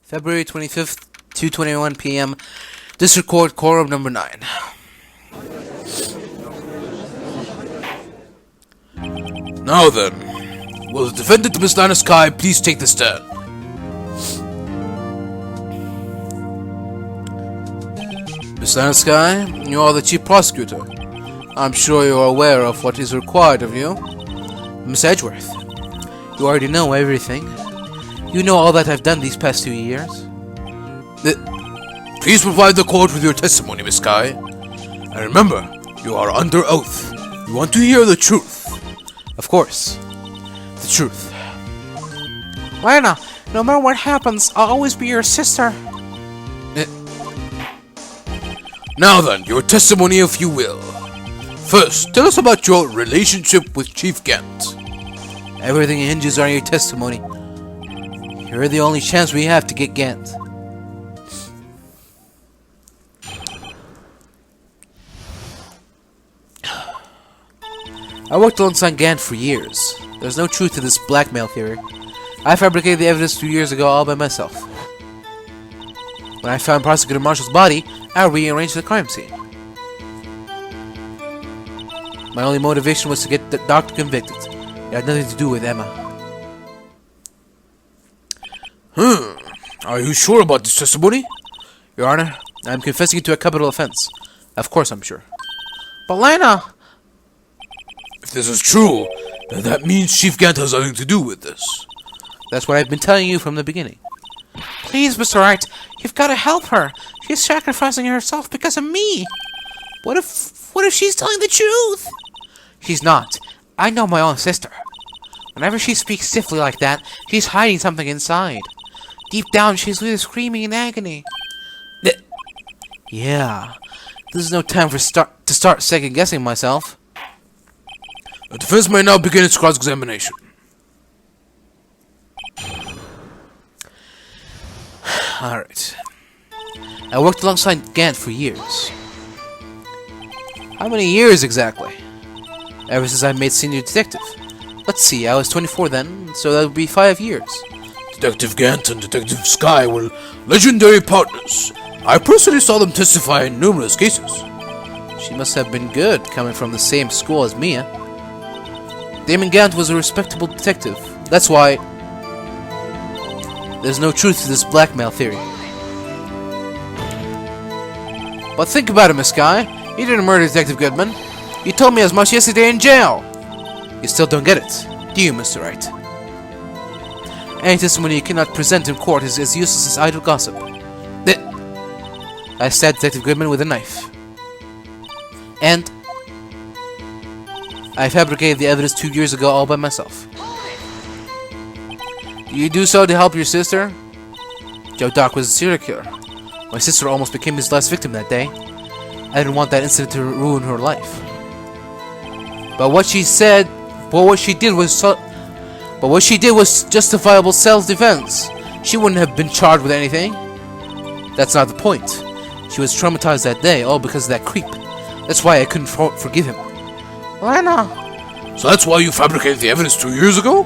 February 25th, 2:21 p.m. District Court, Quorum number 9. Now then, will the defendant, Miss Lana Sky, please take the stand? Miss Lana Sky, you are the chief prosecutor. I'm sure you are aware of what is required of you. Miss Edgeworth, you already know everything. You know all that I've done these past 2 years. Please provide the court with your testimony, Miss Sky. And remember, you are under oath. You want to hear the truth. Of course. The truth. Lana, no matter what happens, I'll always be your sister. Now then, your testimony if you will. First, tell us about your relationship with Chief Gant. Everything hinges on your testimony. You're the only chance we have to get Gant. I worked alongside Gant for years. There's no truth to this blackmail theory. I fabricated the evidence 2 years ago all by myself. When I found Prosecutor Marshall's body, I rearranged the crime scene. My only motivation was to get the doctor convicted. It had nothing to do with Emma. Are you sure about this testimony? Your Honor, I'm confessing to a capital offense. Of course I'm sure. But Lana! If this is true, then that means Chief Gant has nothing to do with this. That's what I've been telling you from the beginning. Please, Mr. Wright, you've got to help her. She's sacrificing herself because of me. What if she's telling the truth? She's not. I know my own sister. Whenever she speaks stiffly like that, she's hiding something inside. Deep down, she's really screaming in agony. Yeah, this is no time to start second-guessing myself. The defense may now begin its cross-examination. Alright. I worked alongside Gant for years. How many years exactly? Ever since I made senior detective. Let's see, I was 24 then, so that would be 5 years. Detective Gant and Detective Sky were legendary partners. I personally saw them testify in numerous cases. She must have been good, coming from the same school as Mia. Damon Gant was a respectable detective. That's why there's no truth to this blackmail theory. But think about it, Miss Sky. You didn't murder Detective Goodman. You told me as much yesterday in jail. You still don't get it, do you, Mr. Wright? Any testimony you cannot present in court is as useless as idle gossip. I stabbed Detective Goodman with a knife. And I fabricated the evidence 2 years ago all by myself. You do so to help your sister? Joe Doc was a serial killer. My sister almost became his last victim that day. I didn't want that incident to ruin her life. But what she did was justifiable self-defense. She wouldn't have been charged with anything. That's not the point. She was traumatized that day, all because of that creep. That's why I couldn't forgive him. Lana! So that's why you fabricated the evidence 2 years ago?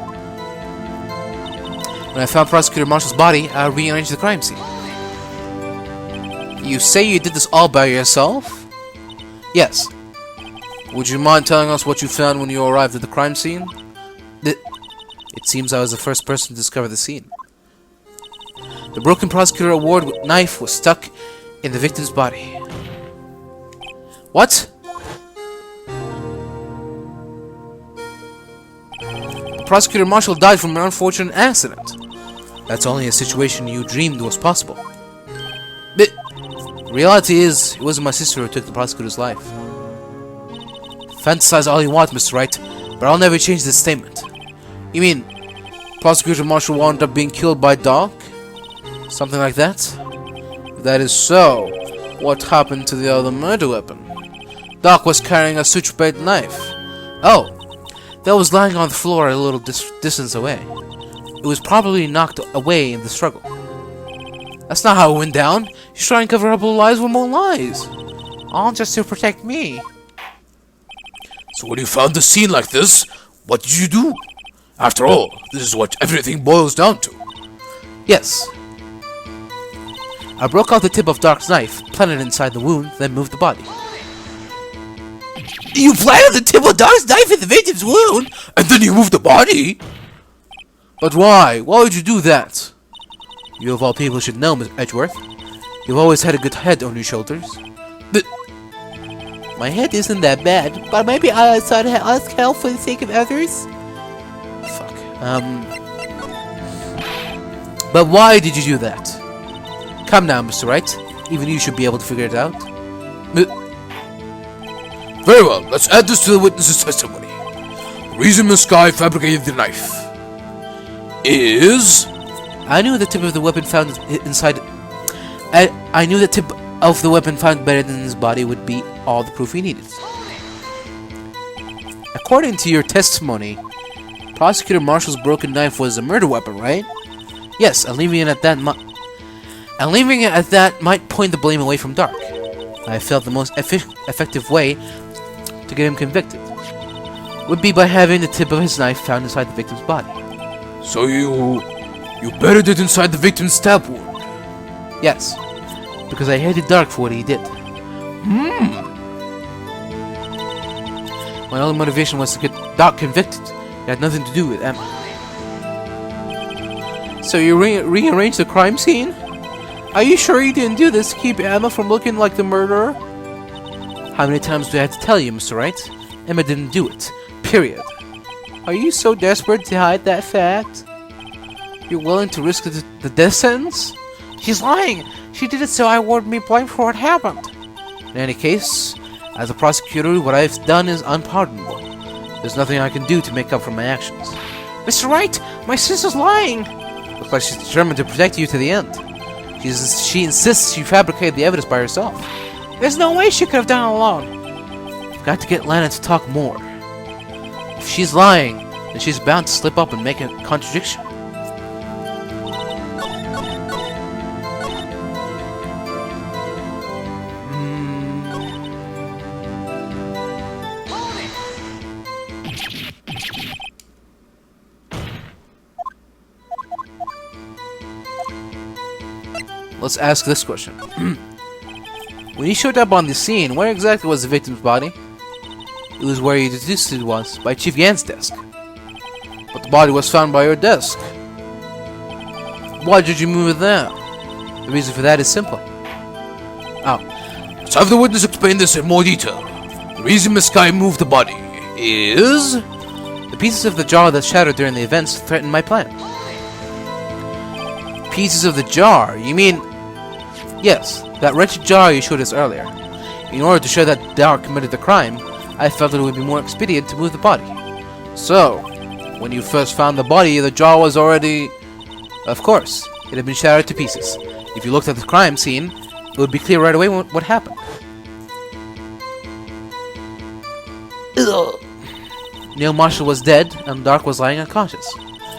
When I found Prosecutor Marshall's body, I rearranged the crime scene. You say you did this all by yourself? Yes. Would you mind telling us what you found when you arrived at the crime scene? It seems I was the first person to discover the scene. The broken prosecutor award knife was stuck in the victim's body. What? The prosecutor Marshall died from an unfortunate accident. That's only a situation you dreamed was possible. But reality is, it wasn't my sister who took the prosecutor's life. Fantasize all you want, Mr. Wright, but I'll never change this statement. You mean, Prosecutor Marshall wound up being killed by Doc? Something like that? If that is so, what happened to the other murder weapon? Doc was carrying a switchblade knife. Oh, that was lying on the floor a little distance away. It was probably knocked away in the struggle. That's not how it went down. He's trying to cover up lies with more lies. All just to protect me. So when you found the scene like this, what did you do? After all, this is what everything boils down to. Yes. I broke off the tip of Dark's knife, planted it inside the wound, then moved the body. You planted the tip of Dark's knife in the victim's wound, and then you moved the body? But why? Why would you do that? You of all people should know, Miss Edgeworth. You've always had a good head on your shoulders. But my head isn't that bad, but maybe I thought I'd ask help for the sake of others. Fuck. But why did you do that? Come now, Mr. Wright. Even you should be able to figure it out. Very well, let's add this to the witness's testimony. The reason Miss Sky fabricated the knife is... I knew the tip of the weapon found inside... I knew the tip of the weapon found buried in his body would be all the proof he needed. According to your testimony, Prosecutor Marshall's broken knife was a murder weapon, right? Yes, and leaving it at that might point the blame away from Dark. I felt the most effective way to get him convicted would be by having the tip of his knife found inside the victim's body. So you buried it inside the victim's stab wound? Yes, because I hated Dark for what he did. My only motivation was to get Dark convicted. It had nothing to do with Emma. So you rearranged the crime scene? Are you sure you didn't do this to keep Emma from looking like the murderer? How many times do I have to tell you, Mr. Wright? Emma didn't do it. Period. Are you so desperate to hide that fact? You're willing to risk the death sentence? She's lying! She did it so I wouldn't be blamed for what happened. In any case, as a prosecutor, what I've done is unpardonable. There's nothing I can do to make up for my actions. Mr. Wright, my sister's lying! Looks like she's determined to protect you to the end. She insists she fabricated the evidence by herself. There's no way she could have done it alone. I've got to get Lana to talk more. If she's lying, then she's bound to slip up and make a contradiction. Let's ask this question. When you showed up on the scene, where exactly was the victim's body? It was where you deduced it was, by Chief Gant's desk. But the body was found by your desk. Why did you move it there? The reason for that is simple. Let's have the witness explain this in more detail. The reason Miss Sky moved the body is... The pieces of the jar that shattered during the events threatened my plan. Pieces of the jar? You mean... Yes, that wretched jar you showed us earlier. In order to show that Dark committed the crime, I felt it would be more expedient to move the body. So, when you first found the body, the jar was already... Of course, it had been shattered to pieces. If you looked at the crime scene, it would be clear right away what happened. Neil Marshall was dead, and Dark was lying unconscious.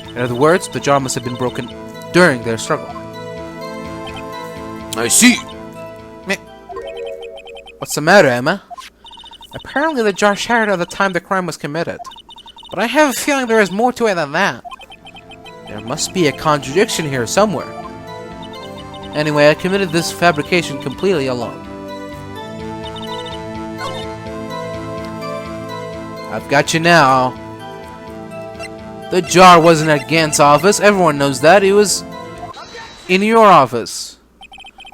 In other words, the jar must have been broken during their struggle. I see. What's the matter, Emma? Apparently the jar shattered at the time the crime was committed. But I have a feeling there is more to it than that. There must be a contradiction here somewhere. Anyway, I committed this fabrication completely alone. I've got you now. The jar wasn't at Gant's office. Everyone knows that. It was in your office.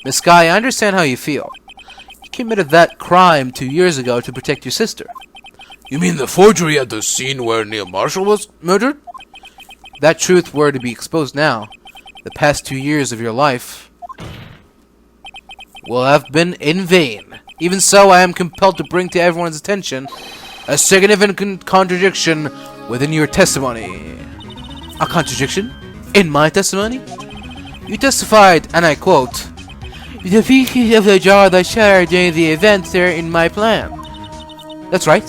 Miss Sky, I understand how you feel. You committed that crime 2 years ago to protect your sister. You mean the forgery at the scene where Neil Marshall was murdered? If that truth were to be exposed now, the past 2 years of your life will have been in vain. Even so, I am compelled to bring to everyone's attention a significant contradiction within your testimony. A contradiction? In my testimony? You testified, and I quote, "The pieces of the jar that shattered during the events are in my plan." That's right.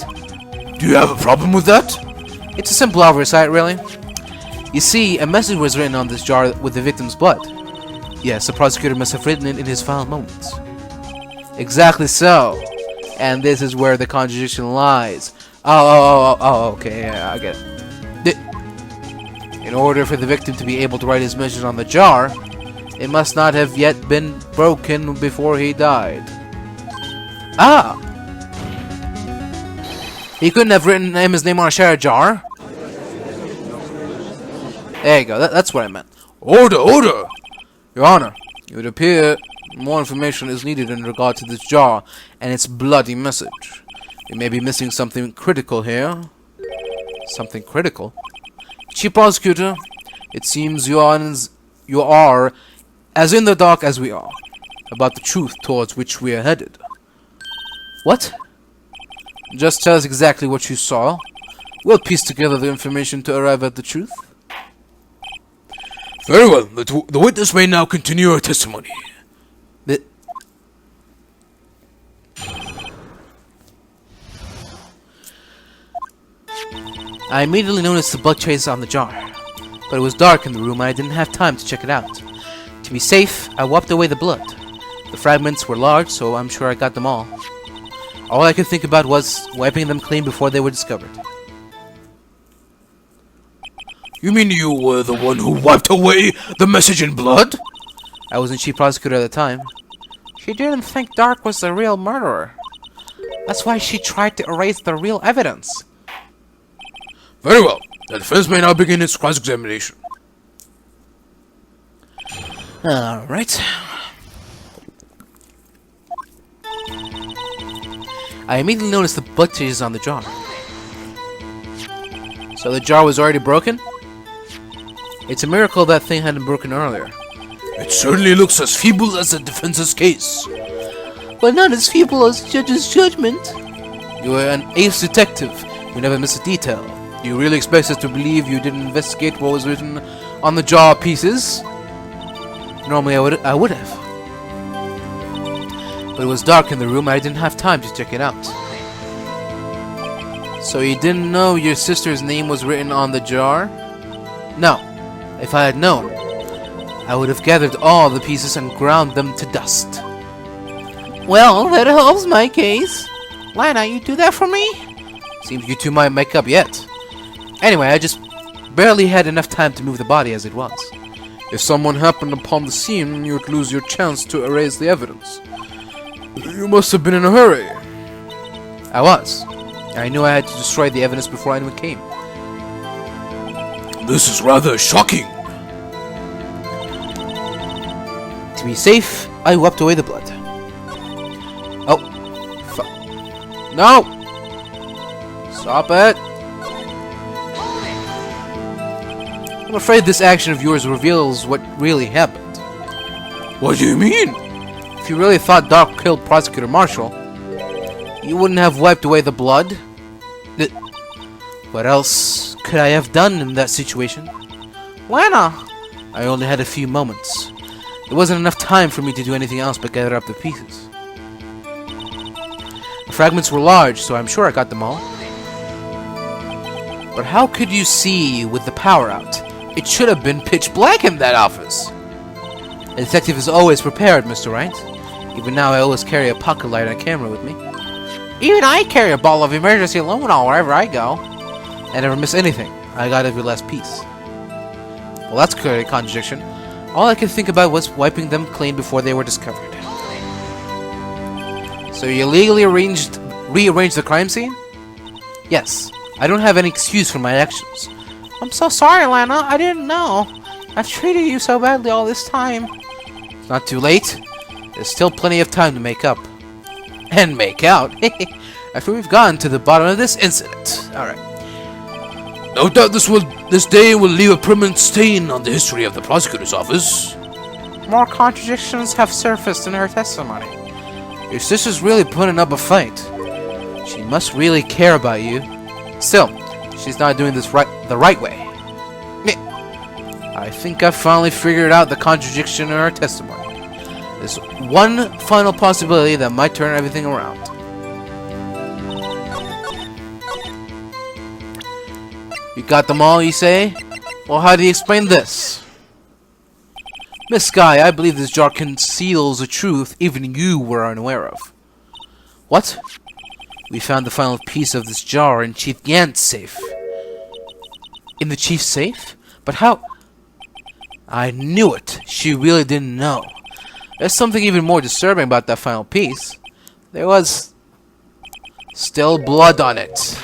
Do you have a problem with that? It's a simple oversight, really. You see, a message was written on this jar with the victim's blood. Yes, the prosecutor must have written it in his final moments. Exactly so. And this is where the contradiction lies. Okay, yeah, I get it. In order for the victim to be able to write his message on the jar, It must not have yet been broken before he died. Ah! He couldn't have written his name on a share jar. There you go. That's what I meant. Order, order! Your Honor, it would appear more information is needed in regard to this jar and its bloody message. We may be missing something critical here. Something critical? Chief Prosecutor, it seems you are as in the dark as we are about the truth towards which we are headed. What? Just tell us exactly what you saw. We'll piece together the information to arrive at the truth. Very well. The witness may now continue her testimony. I immediately noticed the blood traces on the jar, but it was dark in the room and I didn't have time to check it out. To be safe, I wiped away the blood. The fragments were large, so I'm sure I got them all. All I could think about was wiping them clean before they were discovered. You mean you were the one who wiped away the message in blood? I wasn't chief prosecutor at the time. She didn't think Dark was the real murderer. That's why she tried to erase the real evidence. Very well. The defense may now begin its cross-examination. Alright. I immediately noticed the blood traces on the jar. So the jar was already broken? It's a miracle that thing hadn't broken earlier. It certainly looks as feeble as the defense's case. But not as feeble as the judge's judgment. You are an ace detective. You never miss a detail. Do you really expect us to believe you didn't investigate what was written on the jar pieces? Normally I would have. But it was dark in the room and I didn't have time to check it out. So you didn't know your sister's name was written on the jar? No. If I had known, I would have gathered all the pieces and ground them to dust. Well, that helps my case. Lana, you do that for me? Seems you two might make up yet. Anyway, I just barely had enough time to move the body as it was. If someone happened upon the scene, you'd lose your chance to erase the evidence. You must have been in a hurry. I was. I knew I had to destroy the evidence before anyone came. This is rather shocking. To be safe, I wiped away the blood. Oh. No! Stop it! I'm afraid this action of yours reveals what really happened. What do you mean? If you really thought Doc killed Prosecutor Marshall, you wouldn't have wiped away the blood. What else could I have done in that situation? Lana! I only had a few moments. There wasn't enough time for me to do anything else but gather up the pieces. The fragments were large, so I'm sure I got them all. But how could you see with the power out? It should have been pitch black in that office. A detective is always prepared, Mr. Wright. Even now, I always carry a pocket light and a camera with me. Even I carry a ball of emergency luminol wherever I go. I never miss anything. I got every last piece. Well, that's clearly a contradiction. All I could think about was wiping them clean before they were discovered. So you illegally rearranged the crime scene? Yes. I don't have any excuse for my actions. I'm so sorry, Lana. I didn't know. I've treated you so badly all this time. It's not too late. There's still plenty of time to make up. And make out. After we've gotten to the bottom of this incident. Alright. No doubt this day will leave a permanent stain on the history of the prosecutor's office. More contradictions have surfaced in her testimony. Your sister's really putting up a fight. She must really care about you. Still, she's not doing this the right way. I think I finally figured out the contradiction in her testimony. There's one final possibility that might turn everything around. You got them all, you say? Well, how do you explain this? Miss Sky, I believe this jar conceals a truth even you were unaware of. What? We found the final piece of this jar in Chief Gant's safe. In the chief's safe? But how... I knew it. She really didn't know. There's something even more disturbing about that final piece. There was still blood on it.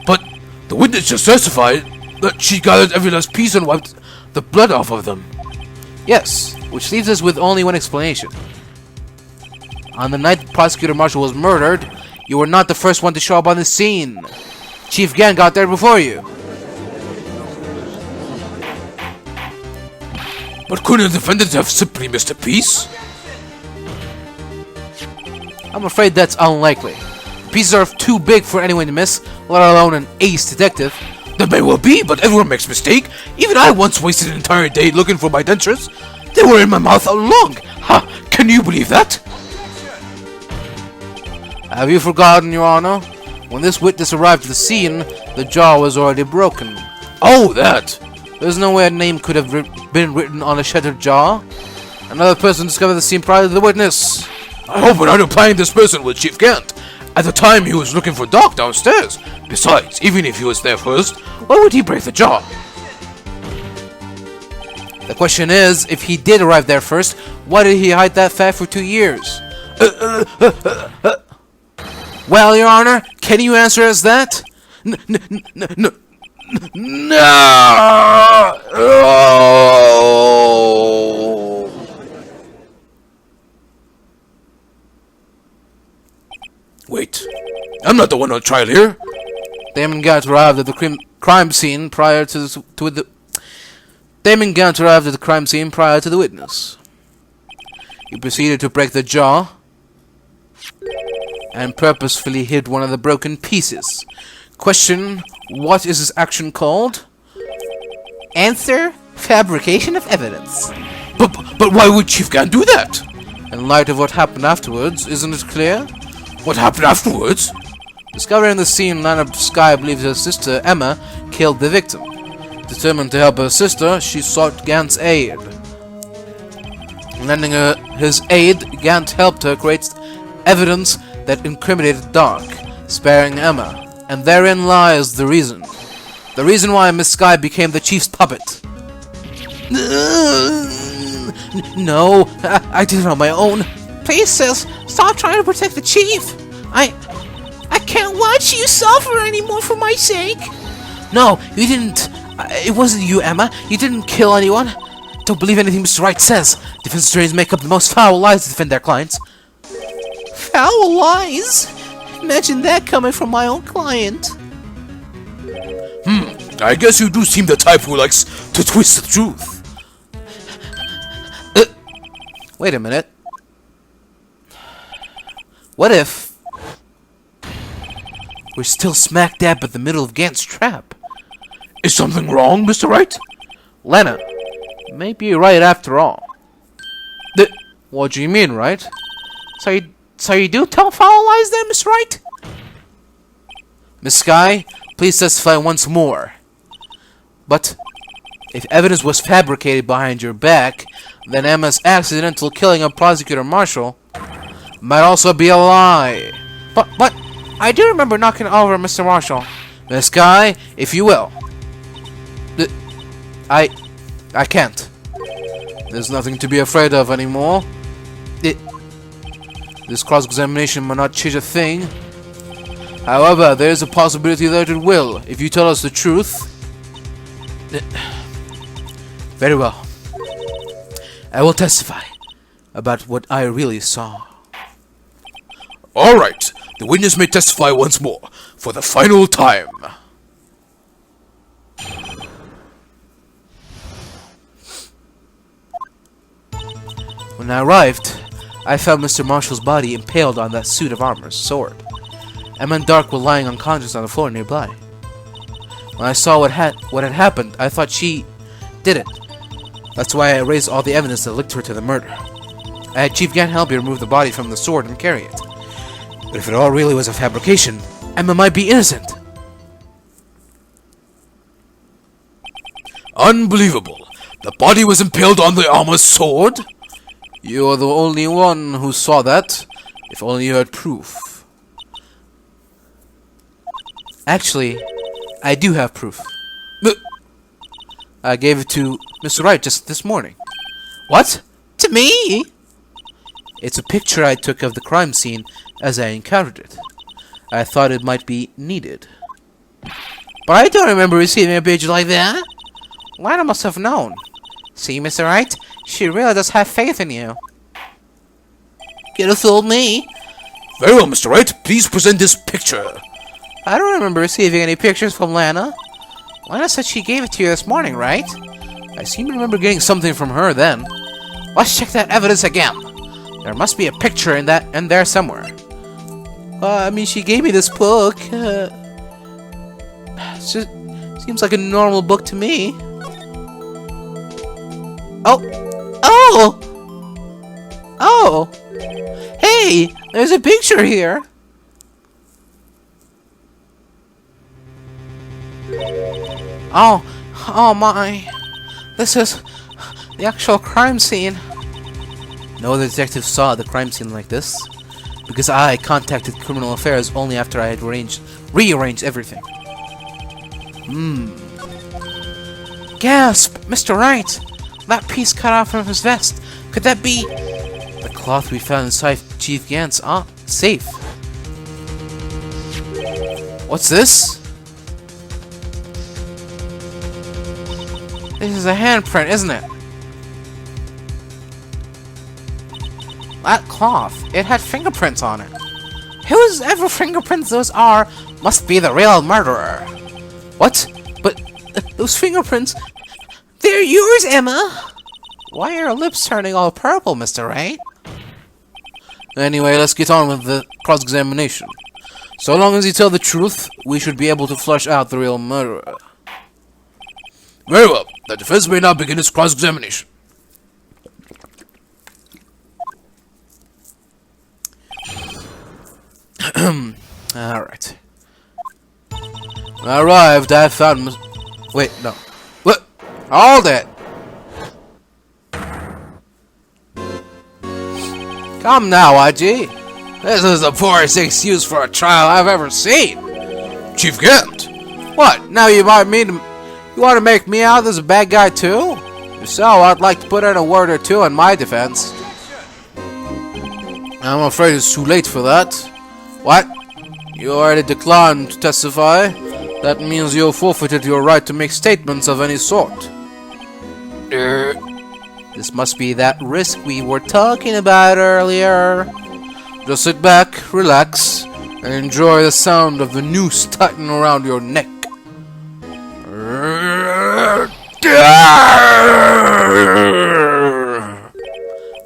But the witness just testified that she gathered every last piece and wiped the blood off of them. Yes, which leaves us with only one explanation. On the night Prosecutor Marshall was murdered, you were not the first one to show up on the scene. Chief Gann got there before you. But couldn't the defendant have simply missed a piece? I'm afraid that's unlikely. The pieces are too big for anyone to miss, let alone an ace detective. That may well be, but everyone makes mistake. Even I once wasted an entire day looking for my dentures. They were in my mouth all along. Ha! Can you believe that? Have you forgotten, Your Honor? When this witness arrived at the scene, the jaw was already broken. Oh, that! There's no way a name could have been written on a shattered jaw. Another person discovered the scene prior to the witness. I hope we're not implying this person was Chief Gant. At the time, he was looking for Doc downstairs. Besides, even if he was there first, why would he break the jaw? The question is, if he did arrive there first, why did he hide that fact for 2 years? Well, Your Honor, can you answer us that? No! Wait, I'm not the one on trial here. Damon Gant arrived at the crime scene prior to the Damon Gant arrived at the crime scene prior to the witness. He proceeded to break the jaw and purposefully hid one of the broken pieces. Question: what is this action called? Answer: fabrication of evidence. But why would Chief Gant do that? In light of what happened afterwards, isn't it clear? What happened afterwards? Discovering the scene, Lana Sky believes her sister, Emma, killed the victim. Determined to help her sister, she sought Gant's aid. Lending her his aid, Gant helped her create evidence that incriminated Doc, sparing Emma. And therein lies the reason. The reason why Miss Sky became the Chief's puppet. No, I did it on my own. Please, sis, stop trying to protect the chief. I can't watch you suffer anymore for my sake. No, you didn't. It wasn't you, Emma. You didn't kill anyone. Don't believe anything Mr. Wright says. Defense attorneys make up the most foul lies to defend their clients. Foul lies? Imagine that coming from my own client. I guess you do seem the type who likes to twist the truth. Wait a minute. What if we're still smack dab at the middle of Gant's trap? Is something wrong, Mr. Wright? Lena, maybe you're right after all. What do you mean, right? So you do tell foul lies then, Miss Wright? Miss Sky, please testify once more. But if evidence was fabricated behind your back, then Emma's accidental killing of Prosecutor Marshall might also be a lie. But I do remember knocking over Mr. Marshall. Miss Sky, if you will. I can't. There's nothing to be afraid of anymore. This cross-examination might not change a thing. However, there is a possibility that it will, if you tell us the truth. Very well. I will testify about what I really saw. All right, the witness may testify once more, for the final time. When I arrived, I found Mr. Marshall's body impaled on that suit of armor's sword. Emma and Dark were lying unconscious on the floor nearby. When I saw what had happened, I thought she did it. That's why I erased all the evidence that linked her to the murder. I had Chief Gant help me remove the body from the sword and carry it. But if it all really was a fabrication, Emma might be innocent. Unbelievable. The body was impaled on the armor's sword? You're the only one who saw that. If only you had proof. Actually, I do have proof. I gave it to Mr. Wright just this morning. What? To me? It's a picture I took of the crime scene as I encountered it. I thought it might be needed. But I don't remember receiving a picture like that. Lana must have known. See, Mr. Wright? She really does have faith in you. Could have fooled me. Very well, Mr. Wright. Please present this picture. I don't remember receiving any pictures from Lana. Lana said she gave it to you this morning, right? I seem to remember getting something from her then. Let's check that evidence again. There must be a picture in there somewhere. I mean, she gave me this book. Seems like a normal book to me. Oh! Oh! Oh! Hey! There's a picture here! Oh! Oh my! This is the actual crime scene. No other detective saw the crime scene like this, because I contacted Criminal Affairs only after I had rearranged everything. Gasp! Mr. Wright! That piece cut off from his vest. Could that be the cloth we found inside Chief Gant's safe? What's this? This is a handprint, isn't it? That cloth, it had fingerprints on it. Whose ever fingerprints those are must be the real murderer. What? But those fingerprints... They're yours, Emma! Why are your lips turning all purple, Mr. Wright? Anyway, let's get on with the cross-examination. So long as you tell the truth, we should be able to flush out the real murderer. Very well. The defense may now begin its cross-examination. Alright. When I arrived, I found... Wait, no. What? Hold it! Come now, IG. This is the poorest excuse for a trial I've ever seen. Chief Gant! What? Now you want to make me out as a bad guy too? If so, I'd like to put in a word or two in my defense. I'm afraid it's too late for that. What? You already declined to testify? That means you forfeited your right to make statements of any sort. This must be that risk we were talking about earlier. Just sit back, relax, and enjoy the sound of the noose tightening around your neck.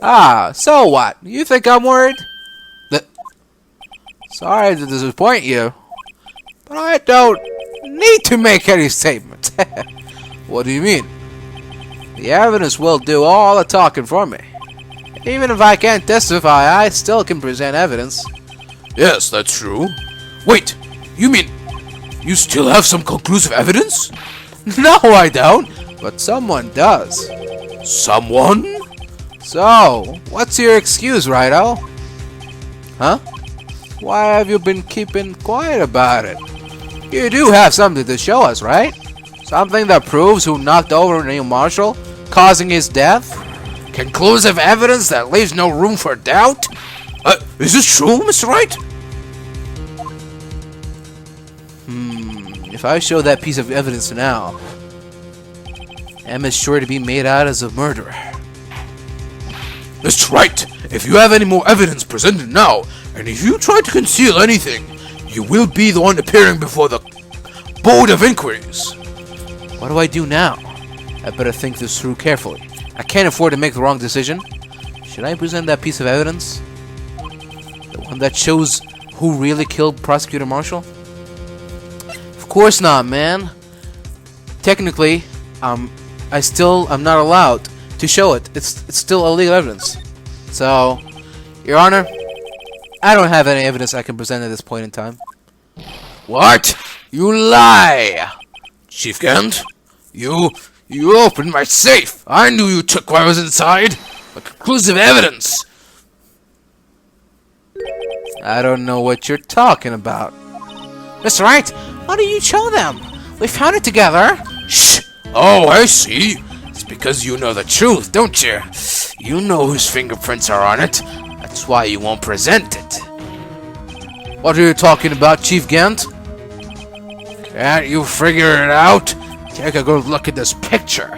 Ah, so what? You think I'm worried? Sorry to disappoint you, but I don't need to make any statement. What do you mean? The evidence will do all the talking for me. Even if I can't testify, I still can present evidence. Yes, that's true. Wait, you mean you still have some conclusive evidence? No, I don't, but someone does. Someone? So, what's your excuse, Righto? Huh? Why have you been keeping quiet about it? You do have something to show us, right? Something that proves who knocked over Neil Marshall, causing his death? Conclusive evidence that leaves no room for doubt? Is this true, Mr. Wright? If I show that piece of evidence now, Emma's sure to be made out as a murderer. Mr. Wright, if you have any more evidence presented now, and if you try to conceal anything, you will be the one appearing before the Board of Inquiries. What do I do now? I better think this through carefully. I can't afford to make the wrong decision. Should I present that piece of evidence? The one that shows who really killed Prosecutor Marshall? Of course not, man. Technically, I'm not allowed to show it. It's still illegal evidence. So, Your Honor, I don't have any evidence I can present at this point in time. What? You lie! Chief Gant, you opened my safe! I knew you took what was inside! The conclusive evidence! I don't know what you're talking about. Mr. Wright, why don't you show them? We found it together. Shh! Oh, I see. It's because you know the truth, don't you? You know whose fingerprints are on it. That's why you won't present it. What are you talking about, Chief Gant? Can't you figure it out? Take a good look at this picture.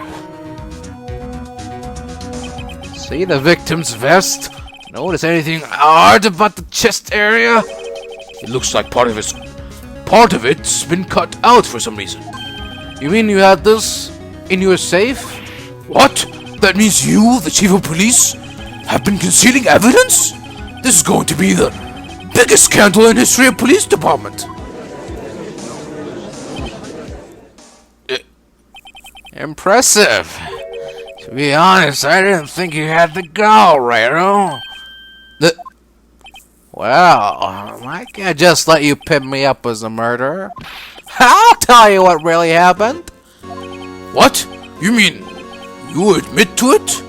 See the victim's vest? Notice anything odd about the chest area? It looks like part of it's been cut out for some reason. You mean you had this in your safe? What? That means you, the chief of police, have been concealing evidence? This is going to be the biggest scandal in history of police department. Impressive. To be honest, I didn't think you had the gall, Wright. Well, I can't just let you pin me up as a murderer. I'll tell you what really happened. What? You mean you admit to it?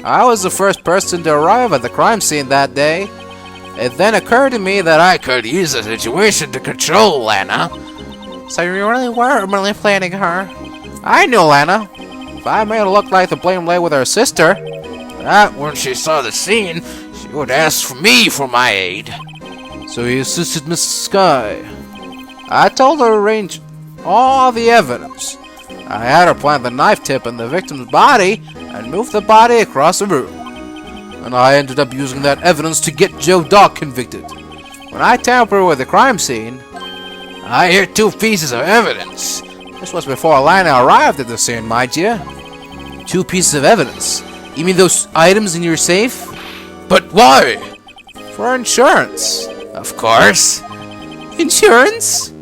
I was the first person to arrive at the crime scene that day. It then occurred to me that I could use the situation to control Lana. So you really were manipulating her? I knew Lana. If I made it look like the blame lay with her sister, that when she saw the scene, she would ask for me for my aid. So you assisted Mrs. Sky. I told her to arrange all the evidence. I had her plant the knife tip in the victim's body and move the body across the room. And I ended up using that evidence to get Joe Dog convicted. When I tampered with the crime scene, I hear 2 pieces of evidence. This was before Lana arrived at the scene, mind you. 2 pieces of evidence? You mean those items in your safe? But why? For insurance. Of course. Insurance?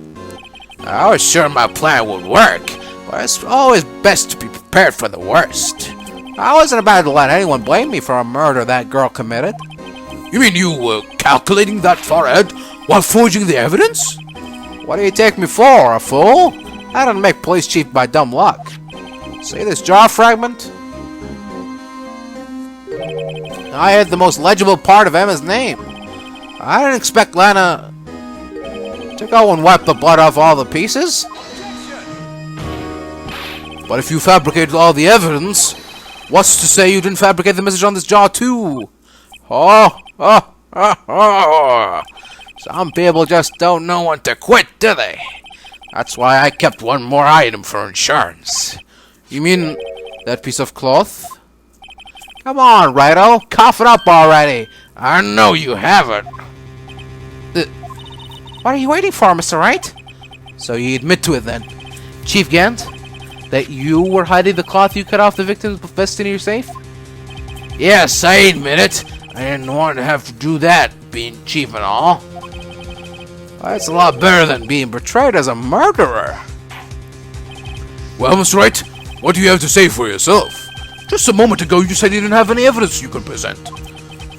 I was sure my plan would work, but it's always best to be prepared for the worst. I wasn't about to let anyone blame me for a murder that girl committed. You mean you were calculating that far ahead while forging the evidence? What do you take me for, a fool? I didn't make police chief by dumb luck. See this jaw fragment? I had the most legible part of Emma's name. I didn't expect Lana to go and wipe the blood off all the pieces. But if you fabricated all the evidence, what's to say you didn't fabricate the message on this jaw too? Oh. Some people just don't know when to quit, do they? That's why I kept one more item for insurance. You mean that piece of cloth? Come on, Righto, cough it up already. I know you haven't. What are you waiting for, Mr. Wright? So you admit to it then, Chief Gant, that you were hiding the cloth you cut off the victim's vest in your safe? Yes, I admit it. I didn't want to have to do that, being chief and all. That's a lot better than being portrayed as a murderer. Well, Mr. Wright, what do you have to say for yourself? Just a moment ago you said you didn't have any evidence you could present.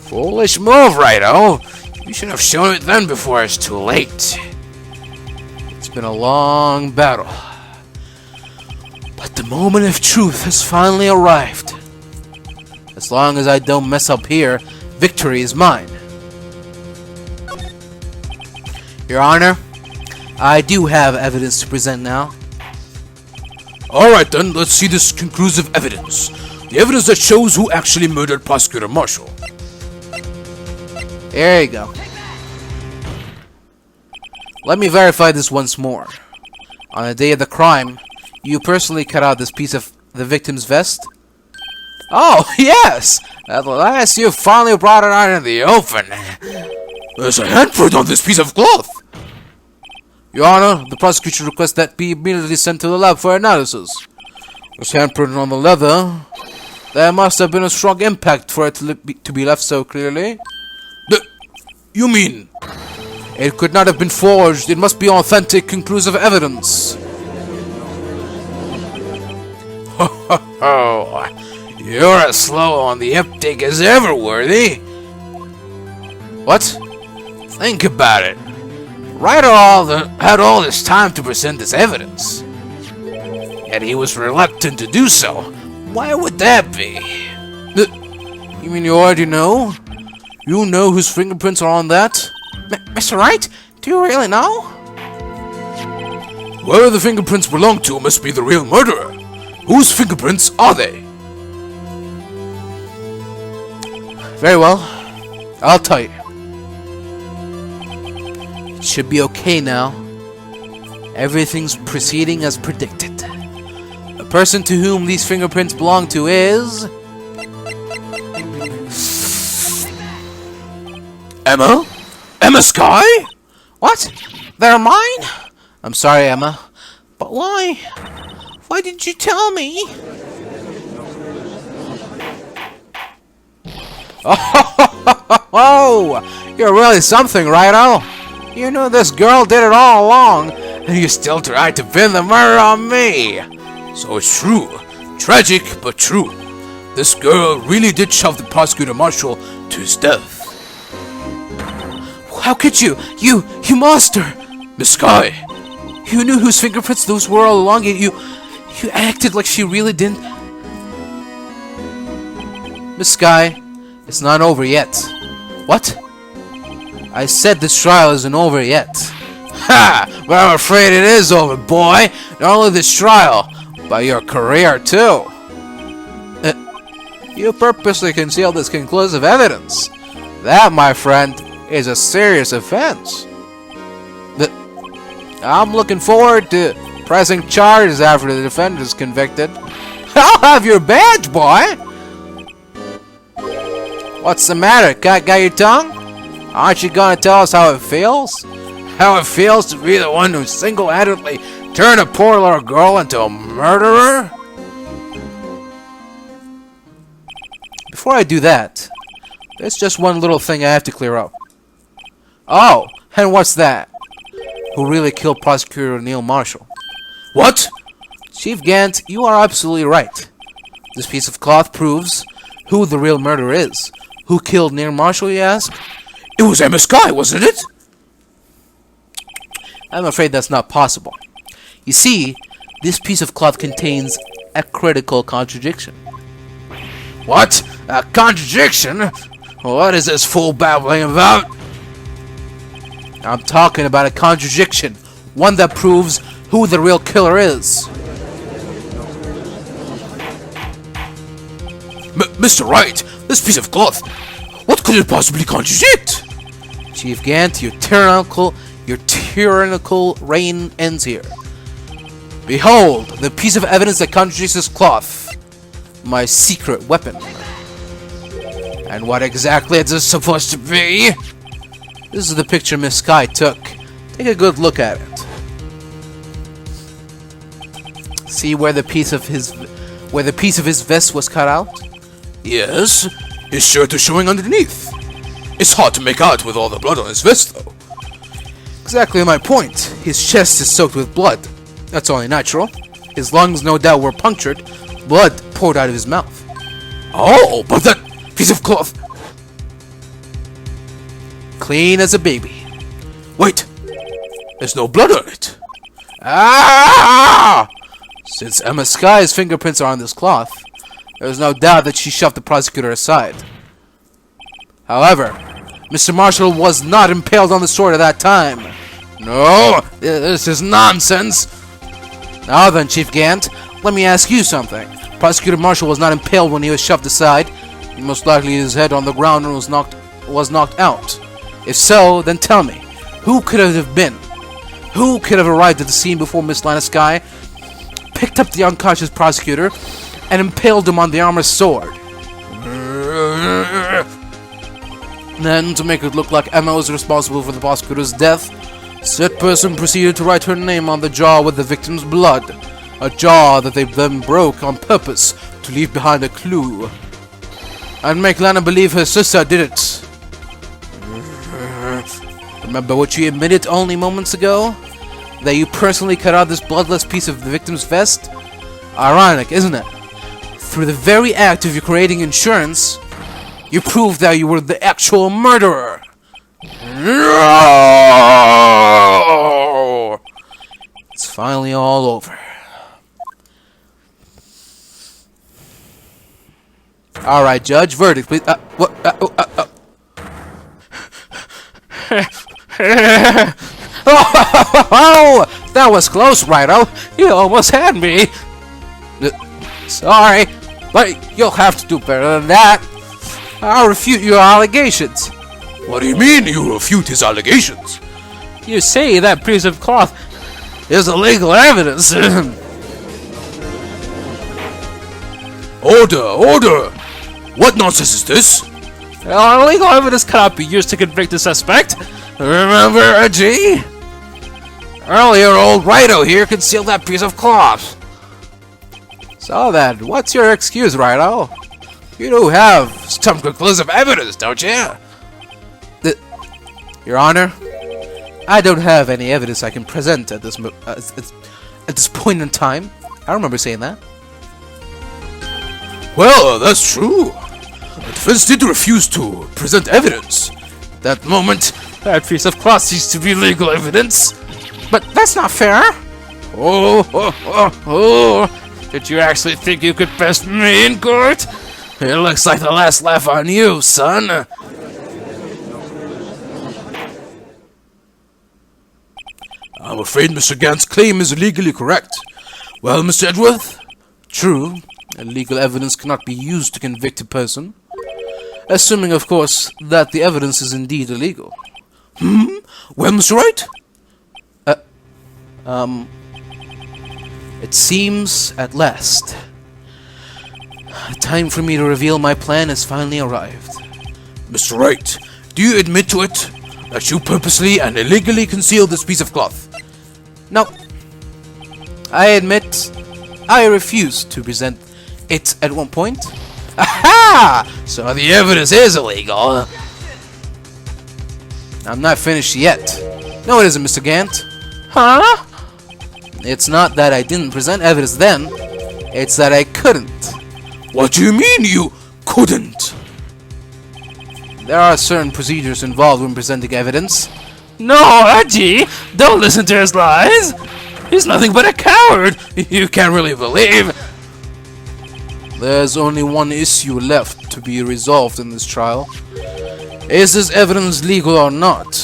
Foolish move, Righto. You should have shown it then before it's too late. It's been a long battle. But the moment of truth has finally arrived. As long as I don't mess up here, victory is mine. Your Honor, I do have evidence to present now. Alright then, let's see this conclusive evidence. The evidence that shows who actually murdered Prosecutor Marshall. There you go. Let me verify this once more. On the day of the crime, you personally cut out this piece of the victim's vest? Oh, yes! At last you finally brought it out in the open. There's a handprint on this piece of cloth. Your Honor, the prosecution requests that be immediately sent to the lab for analysis. This handprint on the leather. There must have been a strong impact for it to be left so clearly. You mean? It could not have been forged. It must be authentic, conclusive evidence. Oh, you're as slow on the uptake as ever, Worthy. What? Think about it. Ryder had all this time to present this evidence, and he was reluctant to do so. Why would that be? You mean you already know? You know whose fingerprints are on that? Mr. Wright, Do you really know? Whoever the fingerprints belong to must be the real murderer. Whose fingerprints are they? Very well. I'll tell you. It should be okay now. Everything's proceeding as predicted. The person to whom these fingerprints belong to is... Emma? Emma Sky? What? They're mine? I'm sorry, Emma. But why? Why didn't you tell me? Oh, you're really something, Wright? You knew this girl did it all along, and you still tried to pin the murder on me. So it's true. Tragic, but true. This girl really did shove the prosecutor marshal to his death. How could you? You monster! Miss Sky, You knew whose fingerprints those were all along, and you acted like she really didn't. Miss Sky, it's not over yet. What? I said this trial isn't over yet. Ha! But I'm afraid it is over, boy. Not only this trial, but your career too. You purposely concealed this conclusive evidence. That, my friend, is a serious offense. I'm looking forward to pressing charges after the defendant is convicted. I'll have your badge, boy! What's the matter? Got your tongue? Aren't you gonna tell us how it feels? How it feels to be the one who single-handedly turned a poor little girl into a murderer? Before I do that, there's just one little thing I have to clear up. Oh, and what's that? Who really killed Prosecutor Neil Marshall? what? Chief Gant, you are absolutely right. This piece of cloth proves who the real murderer is. Who killed Neil Marshall, you ask? It was Emma Sky, wasn't it? I'm afraid that's not possible. You see, this piece of cloth contains a critical contradiction. What? A contradiction? What is this fool babbling about? I'm talking about a contradiction. One that proves who the real killer is. Mr. Wright, this piece of cloth, what could it possibly contradict? Chief Gant, your tyrannical reign ends here. Behold, the piece of evidence that contradicts this cloth. My secret weapon. And what exactly is this supposed to be? This is the picture Miss Sky took. Take a good look at it. See where the piece of his vest was cut out? Yes, his shirt is showing underneath. It's hard to make out with all the blood on his vest, though. Exactly my point. His chest is soaked with blood. That's only natural. His lungs no doubt were punctured. Blood poured out of his mouth. Oh, but that piece of cloth... Clean as a baby. Wait, there's no blood on it. Ah! Since Emma Sky's fingerprints are on this cloth, there's no doubt that she shoved the prosecutor aside. However, Mr. Marshall was not impaled on the sword at that time. No, this is nonsense. Now then, Chief Gant, let me ask you something. Prosecutor Marshall was not impaled when he was shoved aside. Most likely his head on the ground and was knocked out. If so, then tell me, who could it have been? Who could have arrived at the scene before Miss Lana Sky, picked up the unconscious prosecutor, and impaled him on the armor's sword? Then, to make it look like Emma was responsible for the prosecutor's death, said person proceeded to write her name on the jar with the victim's blood, a jar that they then broke on purpose to leave behind a clue, and make Lana believe her sister did it. Remember what you admitted only moments ago? That you personally cut out this bloodless piece of the victim's vest? Ironic, isn't it? Through the very act of you creating insurance, you proved that you were the actual murderer. No! It's finally all over. Alright, Judge, verdict, please. What? Oh, that was close, Righto. You almost had me. Sorry, but you'll have to do better than that. I'll refute your allegations. What do you mean you refute his allegations? You say that piece of cloth is illegal evidence. Order! Order! What nonsense is this? Illegal evidence cannot be used to convict a suspect. Remember, G? Earlier, old Righto here concealed that piece of cloth. So then, what's your excuse, Righto? You do have some conclusive evidence, don't you? Your Honor, I don't have any evidence I can present at this point in time. I remember saying that. Well, that's true. The defense did refuse to present evidence. That moment, That piece of cloth seems to be legal evidence. But that's not fair. oh. Did you actually think you could best me in court? It looks like the last laugh on you, son. I'm afraid Mr. Gant's claim is legally correct. Well, Mr. Edgeworth? True, illegal evidence cannot be used to convict a person. Assuming, of course, that the evidence is indeed illegal. Well, Mr. Wright? It seems, at last, time for me to reveal my plan has finally arrived. Mr. Wright, do you admit to it that you purposely and illegally concealed this piece of cloth? No. I admit, I refused to present it at one point. Aha! So the evidence is illegal. I'm not finished yet. No, it isn't, Mr. Gant. Huh? It's not that I didn't present evidence then, it's that I couldn't. What do you mean you couldn't? There are certain procedures involved when presenting evidence. No, Reggie! Don't listen to his lies! He's nothing but a coward! You can't really believe. There's only one issue left to be resolved in this trial. Is this evidence legal or not?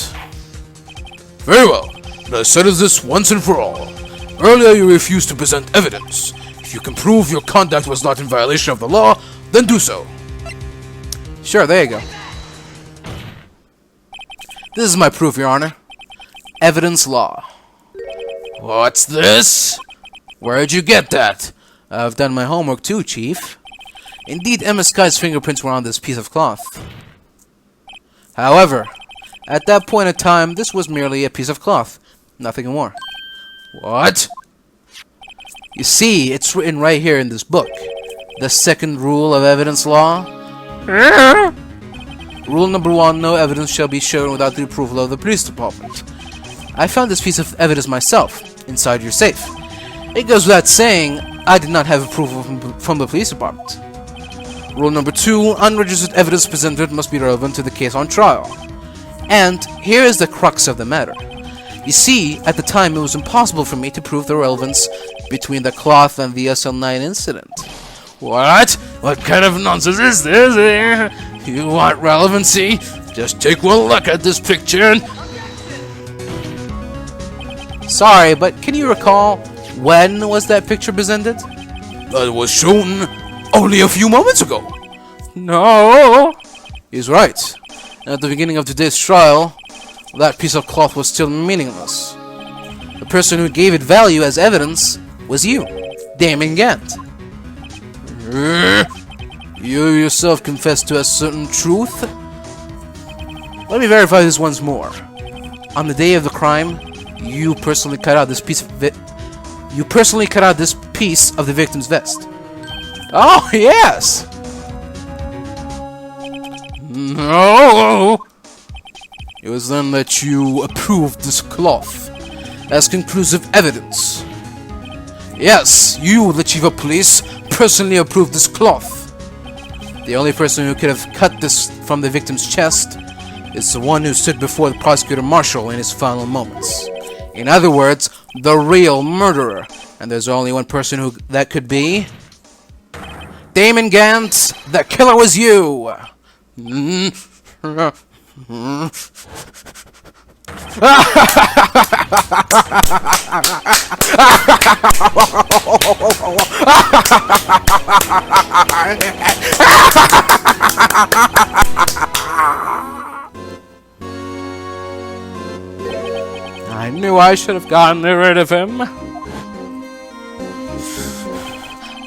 Very well. Let's settle this once and for all. Earlier you refused to present evidence. If you can prove your conduct was not in violation of the law, then do so. Sure, there you go. This is my proof, Your Honor. Evidence law. What's this? Where'd you get that? I've done my homework too, Chief. Indeed, Emma Sky's fingerprints were on this piece of cloth. However, at that point in time, this was merely a piece of cloth. Nothing more. What? You see, it's written right here in this book. The second rule of evidence law. Rule number 1, no evidence shall be shown without the approval of the police department. I found this piece of evidence myself, inside your safe. It goes without saying, I did not have approval from the police department. Rule number 2, unregistered evidence presented must be relevant to the case on trial. And here is the crux of the matter. You see, at the time it was impossible for me to prove the relevance between the cloth and the SL9 incident. What? What kind of nonsense is this? You want relevancy? Just take one look at this picture and... Sorry, but can you recall when was that picture presented? That was shown only a few moments ago. No! He's right. At the beginning of today's trial, that piece of cloth was still meaningless. The person who gave it value as evidence was you, Damon Gant. You yourself confessed to a certain truth? Let me verify this once more. On the day of the crime, you personally cut out this piece of the victim's vest. Oh, yes! No! It was then that you approved this cloth as conclusive evidence. Yes, you, the chief of police, personally approved this cloth. The only person who could have cut this from the victim's chest is the one who stood before the prosecutor marshal in his final moments. In other words, the real murderer. And there's only one person who that could be. Damon Gant, the killer was you! I knew I should have gotten rid of him.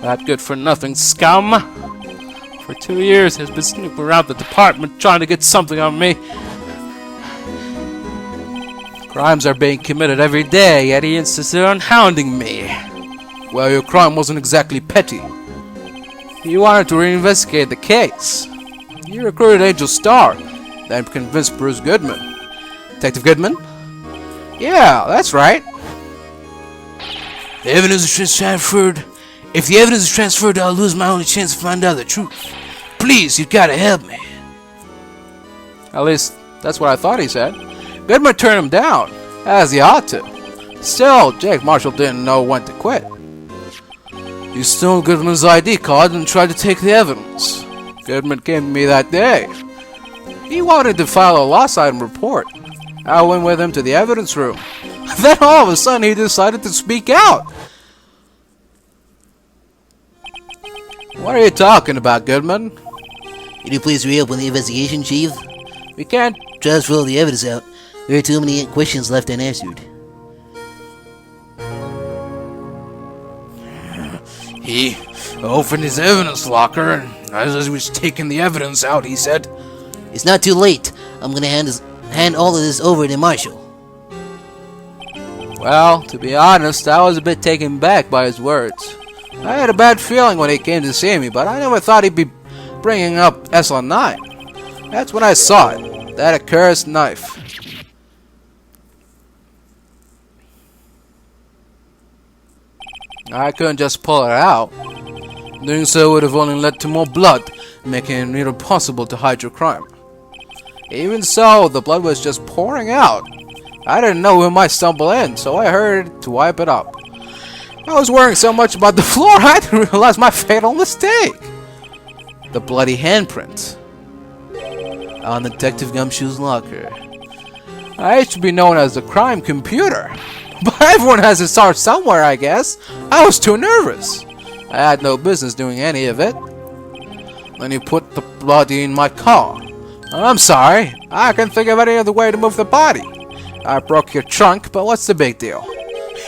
That good-for-nothing scum. For 2 years, he's been snooping around the department trying to get something on me. Crimes are being committed every day, yet he insisted on hounding me. Well, your crime wasn't exactly petty. He wanted to reinvestigate the case. He recruited Angel Star, then convinced Bruce Goodman. Detective Goodman? Yeah, that's right. The evidence is transferred. If the evidence is transferred, I'll lose my only chance to find out the truth. Please, you gotta help me. At least, that's what I thought he said. Goodman turned him down, as he ought to. Still, Jake Marshall didn't know when to quit. He stole Goodman's ID card and tried to take the evidence. Goodman came to me that day. He wanted to file a lost item report. I went with him to the evidence room. Then all of a sudden he decided to speak out. What are you talking about, Goodman? Can you please reopen the investigation, Chief? We can't. Just roll the evidence out. There are too many questions left unanswered. He opened his evidence locker, and as he was taking the evidence out, he said, It's not too late. I'm gonna hand all of this over to Marshall. Well, to be honest, I was a bit taken back by his words. I had a bad feeling when he came to see me, but I never thought he'd be bringing up SL9. That's when I saw it. That accursed knife. I couldn't just pull it out. Doing so would have only led to more blood, making it nearly impossible to hide your crime. Even so, the blood was just pouring out. I didn't know who might stumble in, so I hurried to wipe it up. I was worrying so much about the floor, I didn't realize my fatal mistake. The bloody handprint on Detective Gumshoe's locker. I should be known as the crime computer. But everyone has his heart somewhere, I guess. I was too nervous. I had no business doing any of it. Then you put the body in my car. I'm sorry. I can't think of any other way to move the body. I broke your trunk, but what's the big deal?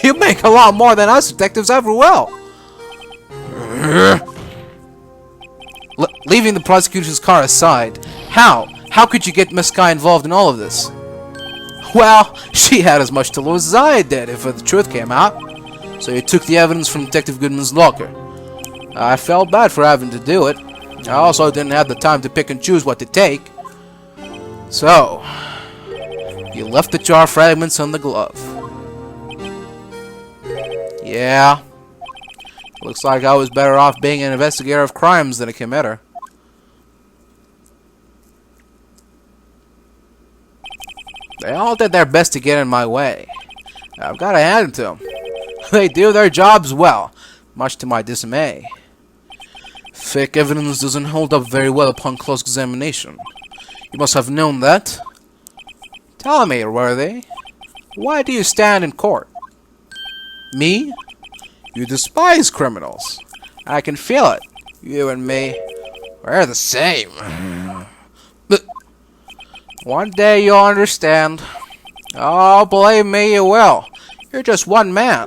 You make a lot more than us detectives ever will. Leaving the prosecutor's car aside, how could you get Miss Guy involved in all of this? Well, she had as much to lose as I did if the truth came out. So you took the evidence from Detective Goodman's locker. I felt bad for having to do it. I also didn't have the time to pick and choose what to take. So, you left the jar fragments on the glove. Yeah. Looks like I was better off being an investigator of crimes than a committer. They all did their best to get in my way. I've got to hand it to them. They do their jobs well, much to my dismay. Fake evidence doesn't hold up very well upon close examination. You must have known that. Tell me, Worthy, why do you stand in court? Me? You despise criminals. I can feel it. You and me, we're the same. One day you'll understand. Oh, believe me, you will. You're just one man.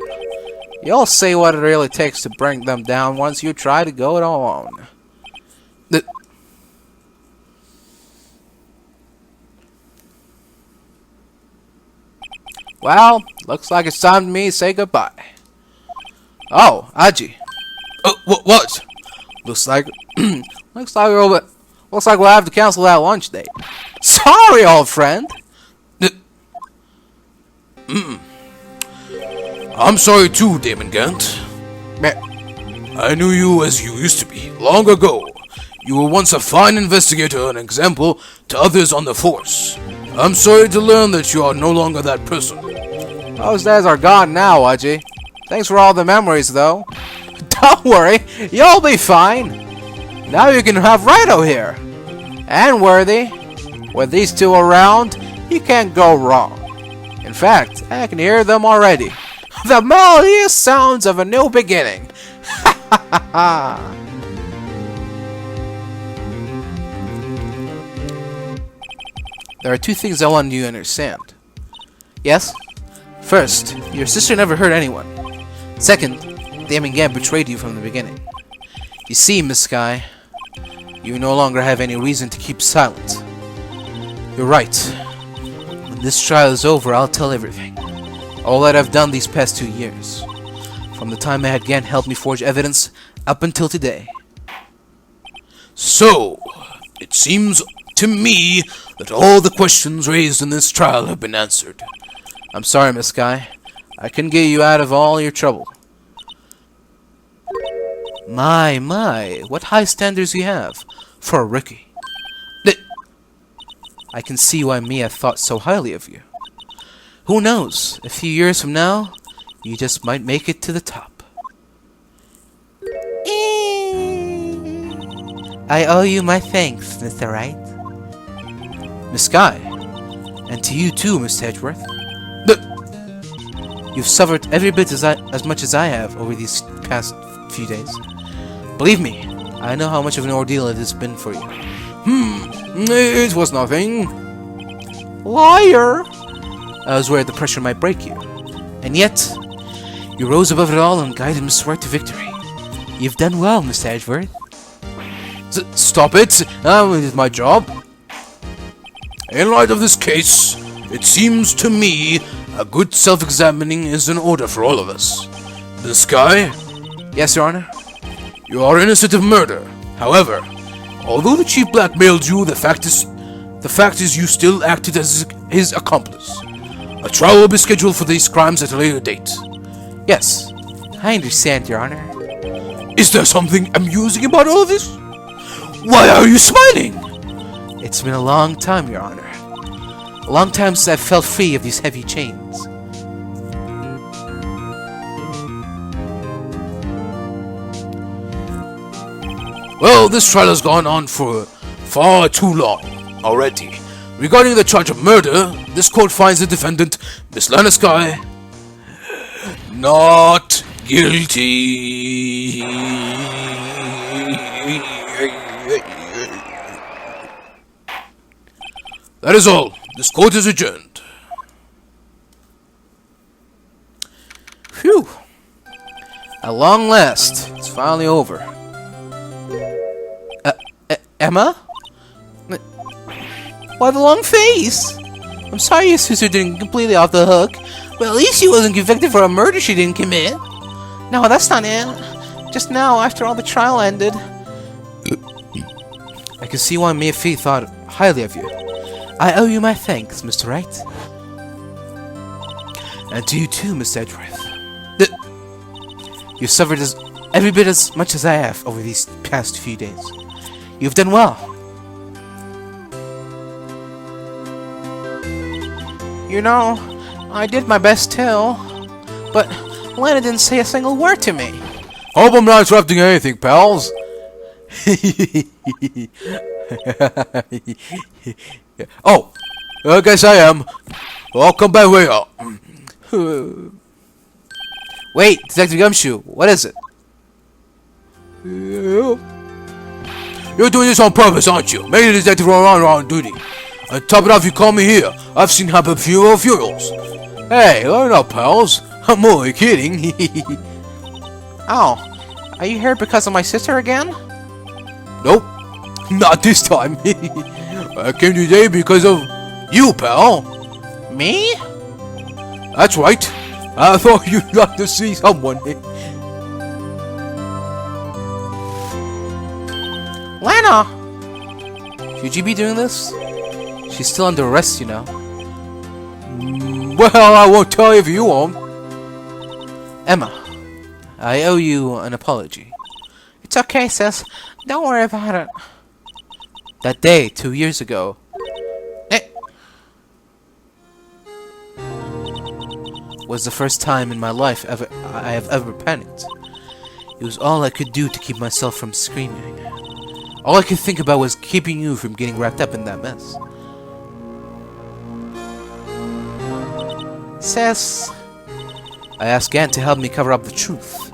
You'll see what it really takes to bring them down once you try to go it alone. Well, looks like it's time for me to say goodbye. Oh, Aji. What? Looks like we'll have to cancel that lunch date. Sorry, old friend. I'm sorry too, Damon Gant. I knew you as you used to be, long ago. You were once a fine investigator and example to others on the force. I'm sorry to learn that you are no longer that person. Those days are gone now, Aji. Thanks for all the memories, though. Don't worry, you'll be fine. Now you can have Wright here. And Worthy. With these two around, you can't go wrong. In fact, I can hear them already. The melodious sounds of a new beginning. There are two things I want you to understand. Yes? First, your sister never hurt anyone. Second, Damon Gant betrayed you from the beginning. You see, Miss Sky, you no longer have any reason to keep silent. You're right. When this trial is over, I'll tell everything. All that I've done these past 2 years. From the time I had Gant help me forge evidence, up until today. So, it seems to me that all the questions raised in this trial have been answered. I'm sorry, Miss Sky. I couldn't get you out of all your trouble. My, what high standards you have for a rookie. I can see why Mia thought so highly of you. Who knows, a few years from now, you just might make it to the top. I owe you my thanks, Mr. Wright. Miss Sky, and to you too, Mr. Edgeworth. You've suffered every bit as much as I have over these past few days. Believe me, I know how much of an ordeal it has been for you. It was nothing. Liar! I was worried the pressure might break you. And yet, you rose above it all and guided Miss Wright to victory. You've done well, Mr. Edgeworth. Stop it! It's my job. In light of this case, it seems to me a good self-examining is in order for all of us. Miss Sky? Yes, Your Honor? You are innocent of murder. However, although the chief blackmailed you, the fact is you still acted as his accomplice. A trial will be scheduled for these crimes at a later date. Yes, I understand, Your Honor. Is there something amusing about all of this? Why are you smiling? It's been a long time, Your Honor. A long time since I've felt free of these heavy chains. Well, this trial has gone on for far too long already. Regarding the charge of murder, this court finds the defendant, Miss Lana Sky, not guilty. That is all. This court is adjourned. Phew. At long last, it's finally over. Emma? Why the long face? I'm sorry your sister didn't completely off the hook, but at least she wasn't convicted for a murder she didn't commit. No, that's not it. Just now, after all the trial ended. I can see why Mia Fee thought highly of you. I owe you my thanks, Mr. Wright. And to you too, Mr. Edgeworth. You've suffered every bit as much as I have over these past few days. You've done well. You know, I did my best too, but Lana didn't say a single word to me. Hope I'm not interrupting anything, pals. Oh, I guess I am. Well, I'll come back later. Wait, Detective Gumshoe, what is it? You're doing this on purpose, aren't you? Maybe the detective run on duty. And top it off, you call me here. I've seen happen fewer funerals. Hey, learn up, pals. I'm only kidding. Oh, are you here because of my sister again? Nope, not this time. I came today because of you, pal. Me? That's right. I thought you'd like to see someone. Lana! Should you be doing this? She's still under arrest, you know. Well, I won't tell you if you won't. Emma, I owe you an apology. It's okay, sis. Don't worry about it. That day, 2 years ago, was the first time in my life I have ever panicked. It was all I could do to keep myself from screaming. All I could think about was keeping you from getting wrapped up in that mess. Sis, I asked Gant to help me cover up the truth.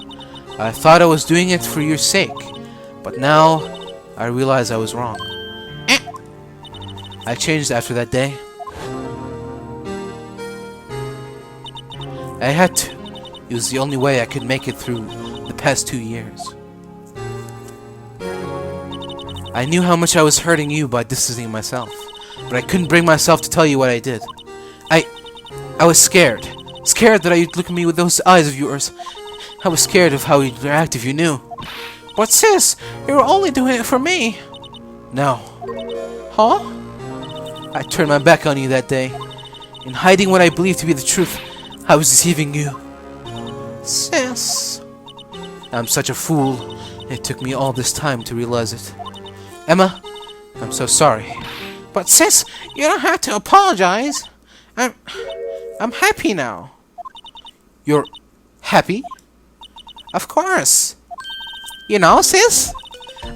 I thought I was doing it for your sake, but now I realize I was wrong. I changed after that day. I had to. It was the only way I could make it through the past 2 years. I knew how much I was hurting you by distancing myself, but I couldn't bring myself to tell you what I did. I was scared. Scared that you'd look at me with those eyes of yours. I was scared of how you'd react if you knew. But sis, you were only doing it for me. No. Huh? I turned my back on you that day. In hiding what I believed to be the truth, I was deceiving you. Sis. I'm such a fool. It took me all this time to realize it. Emma, I'm so sorry. But sis, you don't have to apologize. I'm happy now. You're happy? Of course. You know, sis,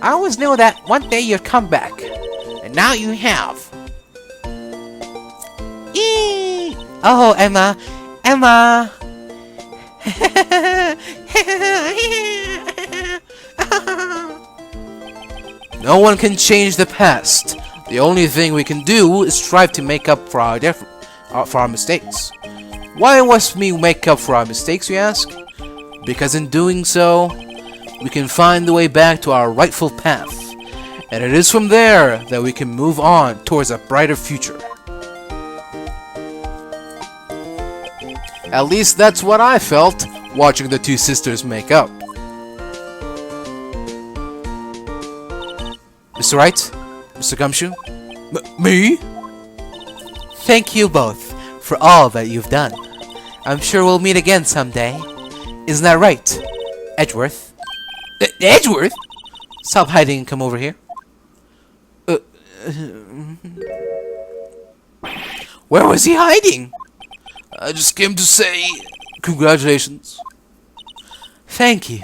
I always knew that one day you'd come back. And now you have. Eee! Oh, Emma. Emma! No one can change the past. The only thing we can do is strive to make up for our mistakes. Why must we make up for our mistakes, you ask? Because in doing so, we can find the way back to our rightful path. And it is from there that we can move on towards a brighter future. At least that's what I felt watching the two sisters make up. Mr. Wright? Mr. Gumshoe? Me? Thank you both for all that you've done. I'm sure we'll meet again someday. Isn't that right, Edgeworth? Edgeworth? Stop hiding and come over here. Where was he hiding? I just came to say congratulations. Thank you.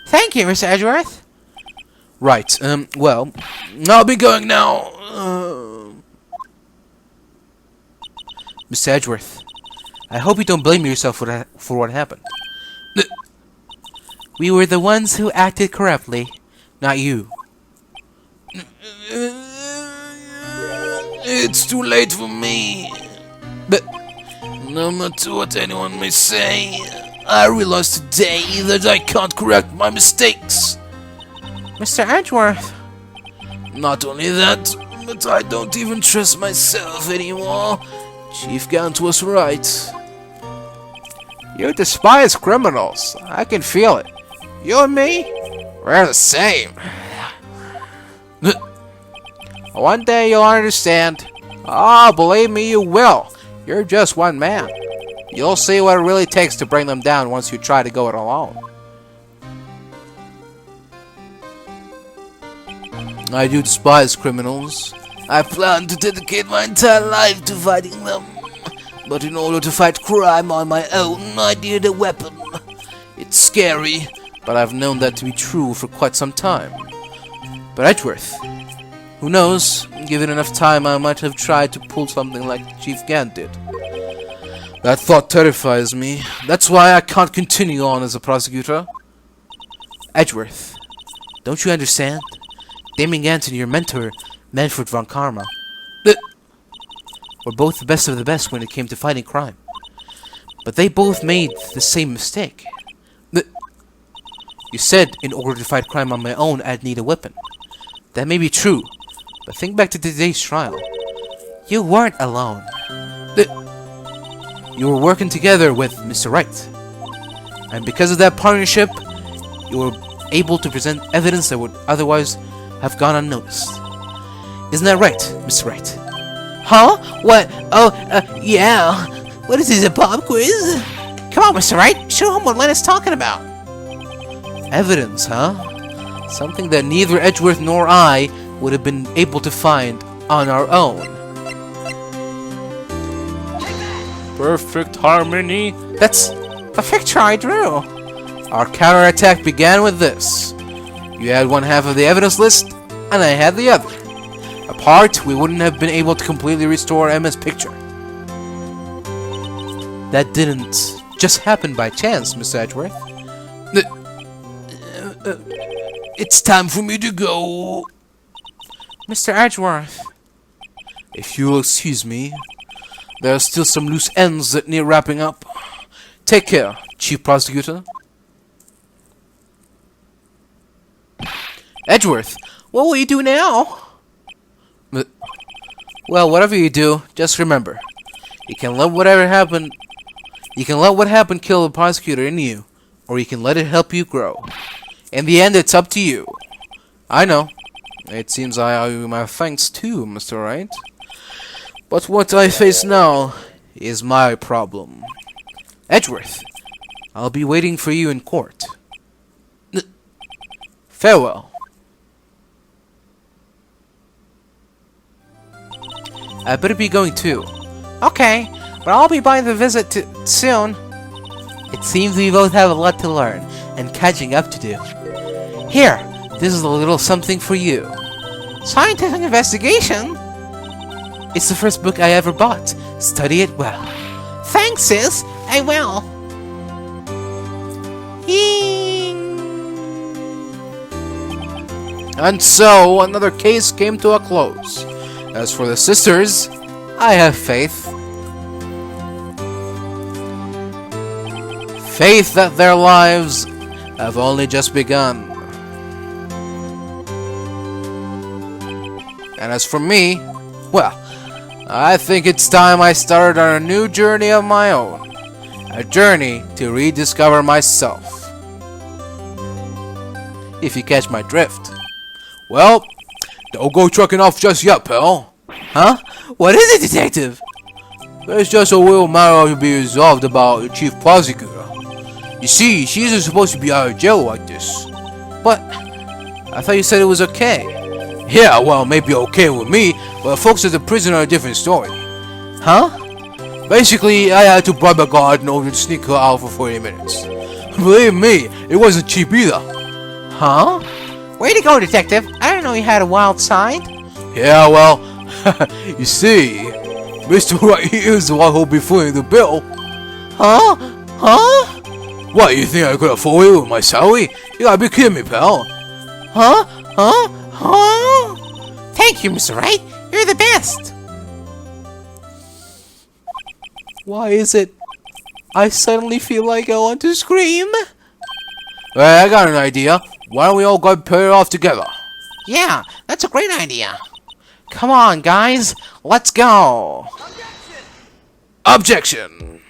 Thank you, Mr. Edgeworth. Right, well, I'll be going now. Mr. Edgeworth, I hope you don't blame yourself for what happened. We were the ones who acted corruptly, not you. It's too late for me. But no matter what anyone may say, I realize today that I can't correct my mistakes. Mr. Edgeworth. Not only that, but I don't even trust myself anymore. Chief Gant was right. You despise criminals. I can feel it. You and me, we're the same. One day you'll understand. Ah, believe me, you will. You're just one man. You'll see what it really takes to bring them down once you try to go it alone. I do despise criminals. I plan to dedicate my entire life to fighting them. But in order to fight crime on my own, I need a weapon. It's scary, but I've known that to be true for quite some time. But Edgeworth, who knows, given enough time I might have tried to pull something like Chief Gant did. That thought terrifies me. That's why I can't continue on as a prosecutor. Edgeworth, don't you understand? Damon Gant and your mentor, Manfred von Karma, were both the best of the best when it came to fighting crime. But they both made the same mistake. You said in order to fight crime on my own, I'd need a weapon. That may be true, but think back to today's trial. You weren't alone. You were working together with Mr. Wright. And because of that partnership, you were able to present evidence that would otherwise have gone unnoticed. Isn't that right, Mr. Wright? Huh? What? Oh, yeah. What is this, a pop quiz? Come on, Mr. Wright. Show him what Len is talking about. Evidence, huh? Something that neither Edgeworth nor I would have been able to find on our own. Perfect harmony. That's the picture I drew. Our counterattack began with this. You had one half of the evidence list, and I had the other. Apart, we wouldn't have been able to completely restore Emma's picture. That didn't just happen by chance, Mr. Edgeworth. It's time for me to go. Mr. Edgeworth, if you'll excuse me, there are still some loose ends that need wrapping up. Take care, Chief Prosecutor. Edgeworth, what will you do now? Well, whatever you do, just remember, you can let whatever happen. You can let what happened kill the prosecutor in you, or you can let it help you grow. In the end, it's up to you. I know. It seems I owe you my thanks too, Mr. Wright. But what I face now is my problem. Edgeworth, I'll be waiting for you in court. Farewell. I better be going too. Okay, but I'll be by the visit soon. It seems we both have a lot to learn and catching up to do. Here, This is a little something for you. scientific investigation? It's the first book I ever bought. Study it well. Thanks, sis. I will. And so, another case came to a close. As for the sisters, I have faith. Faith that their lives have only just begun. And as for me, well, I think it's time I started on a new journey of my own. A journey to rediscover myself. If you catch my drift. Well, don't go trucking off just yet, pal. Huh? What is it, detective? There's just a little matter to be resolved about the chief prosecutor. You see, she isn't supposed to be out of jail like this. But I thought you said it was okay. Yeah, well, maybe okay with me, but folks at the prison are a different story. Huh? Basically, I had to bribe a guard in order to sneak her out for 40 minutes. Believe me, it wasn't cheap either. Huh? Way to go, detective. I didn't know you had a wild side. Yeah, well, you see, Mr. Wright is the one who'll be footing the bill. Huh? Huh? What, you think I could afford it with my salary? You gotta be kidding me, pal. Huh? Huh? Huh? Thank you, Mr. Wright. You're the best. Why is it I suddenly feel like I want to scream? Well, I got an idea. Why don't we all go pay it off together? Yeah, that's a great idea. Come on, guys. Let's go. Objection!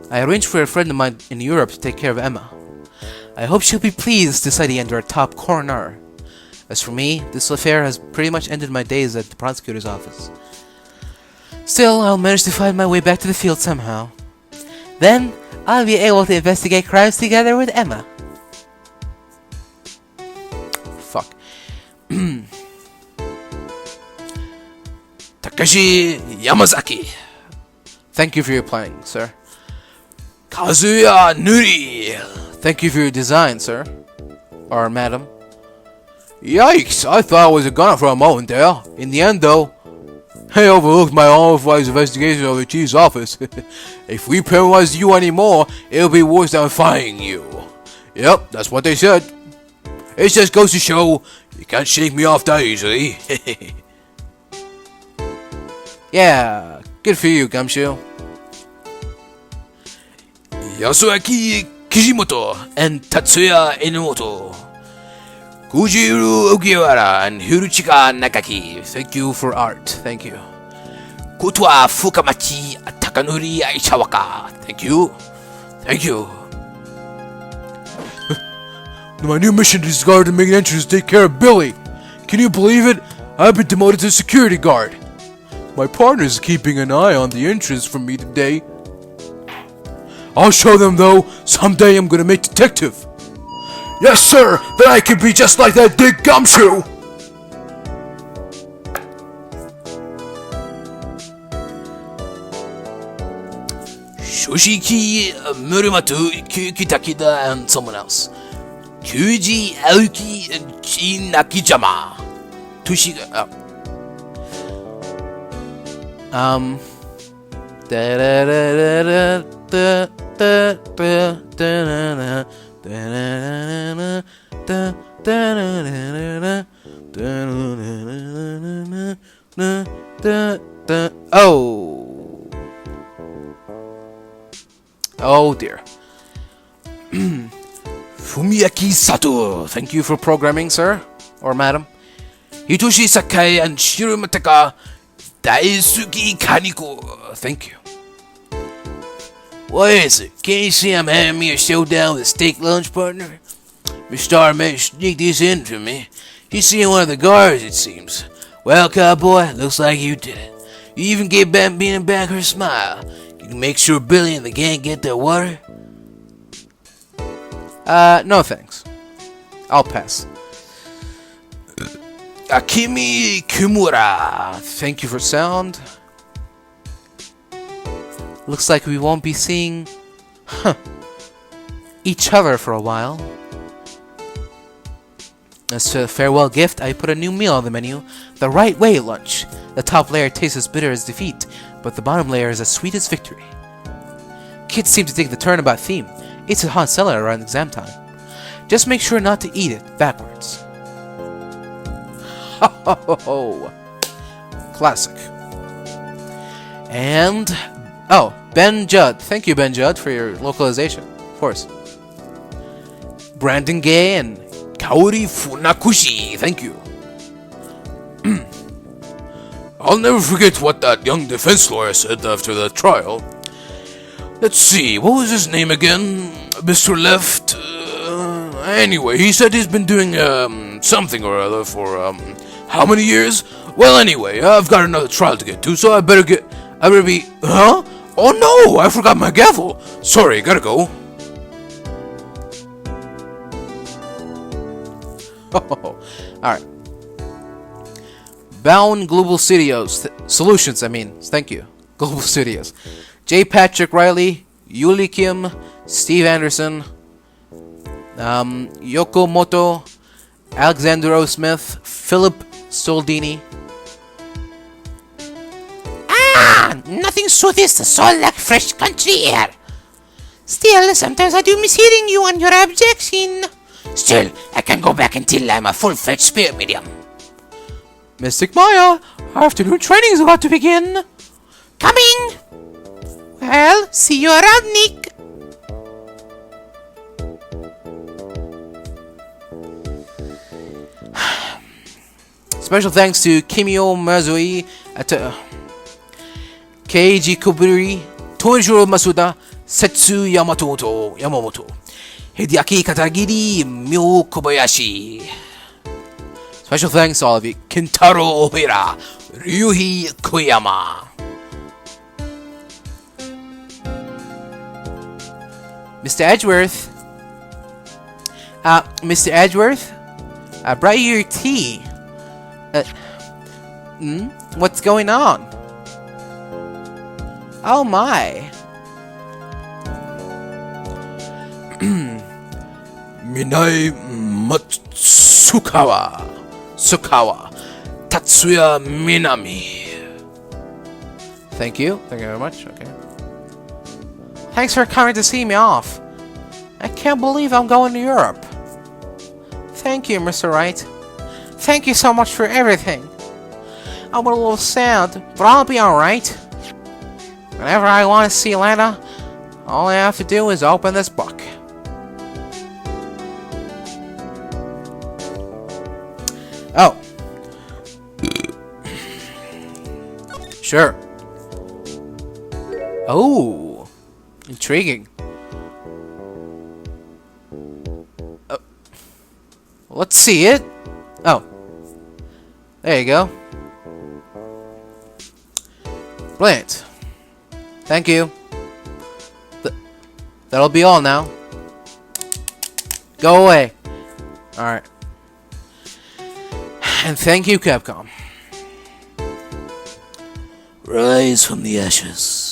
I arranged for a friend of mine in Europe to take care of Emma. I hope she'll be pleased to study under a top coroner. As for me, this affair has pretty much ended my days at the prosecutor's office. Still, I'll manage to find my way back to the field somehow. Then, I'll be able to investigate crimes together with Emma. Fuck. Takeshi Yamazaki. Thank you for your planning, sir. Kazuya Nuri. Thank you for your design, sir. Or madam. Yikes, I thought I was a gunner for a moment there. In the end, though, I overlooked my unauthorized investigation of the chief's office. If we penalize you anymore, it'll be worse than firing you. Yep, that's what they said. It just goes to show, you can't shake me off that easily. Yeah, good for you, Gumshoe. Yasuaki Kishimoto and Tatsuya Enomoto. Kujiru Ogiwara and Hiruchika Nakaki. Thank you for art. Thank you. Kutwa Fukamachi Takanori Aishawaka. Thank you. Thank you. My new mission is guard to make an entrance to take care of Billy. Can you believe it? I've been demoted to security guard. My partner's keeping an eye on the entrance for me today. I'll show them though. Someday I'm gonna make detective. Yes, sir. Then I can be just like that big gumshoe. Shoshiki Murimatu Kyukitakida and someone else. Kyuji Aoki Chinakijama. Tushiga. Oh. Oh dear. Fumiaki Sato. Thank you for programming, sir. Or madam. Hitoshi Sakai and Shirumataka Daisuke Kaniko. Thank you. What is it? Can't you see I'm having me a showdown with a steak lunch partner? Miss Star may sneak this in for me. She's seeing one of the guards, it seems. Well, cowboy, looks like you did it. You even gave Bambina back her smile. You can make sure Billy and the gang get their water? No thanks. I'll pass. Akimi Kimura. Thank you for sound. Looks like we won't be seeing each other for a while. As a farewell gift, I put a new meal on the menu, the Right Way lunch. The top layer tastes as bitter as defeat, but the bottom layer is as sweet as victory. Kids seem to take the turnabout theme. It's a hot seller around exam time. Just make sure not to eat it backwards. Ho ho ho ho! Classic. And oh, Ben Judd. Thank you, Ben Judd, for your localization. Of course. Brandon Gay and Kaori Funakushi. Thank you. I'll never forget what that young defense lawyer said after the trial. Let's see, what was his name again? Mr. Left? Anyway, he said he's been doing something or other for how many years? Well, anyway, I've got another trial to get to, so I better be. Huh? Oh no, I forgot my gavel. Sorry, gotta go. Alright. Bound Global Studios. Solutions, I mean. Thank you. Global Studios. J. Patrick Riley, Yuli Kim, Steve Anderson, Yoko Moto, Alexander O. Smith, Philip Soldini. Nothing soothes the soul like fresh country air. Still, sometimes I do miss hearing you and your objection. Still, I can go back until I'm a full-fledged spirit medium. Mystic Maya, afternoon training is about to begin. Coming! Well, see you around, Nick. Special thanks to Kimio Mazui, Keiji Koburi, Tonjiro Masuda, Setsu Yamamoto, Hideaki Katagiri, Myo Kobayashi. Special thanks to all of you. Kentaro Ohira, Ryuhi Koyama. Mr. Edgeworth. Mr. Edgeworth? I brought you your tea. What's going on? Oh my. Minai Matsukawa. Tatsuya Minami. Thank you. Thank you very much. Okay. Thanks for coming to see me off. I can't believe I'm going to Europe. Thank you, Mr. Wright. Thank you so much for everything. I'm a little sad, but I'll be alright. Whenever I want to see Lana, all I have to do is open this book. Oh. Sure. Oh. Intriguing. Let's see it. Oh. There you go. Brilliant. Thank you. That'll be all now. Go away. Alright. And thank you, Capcom. Rise from the ashes.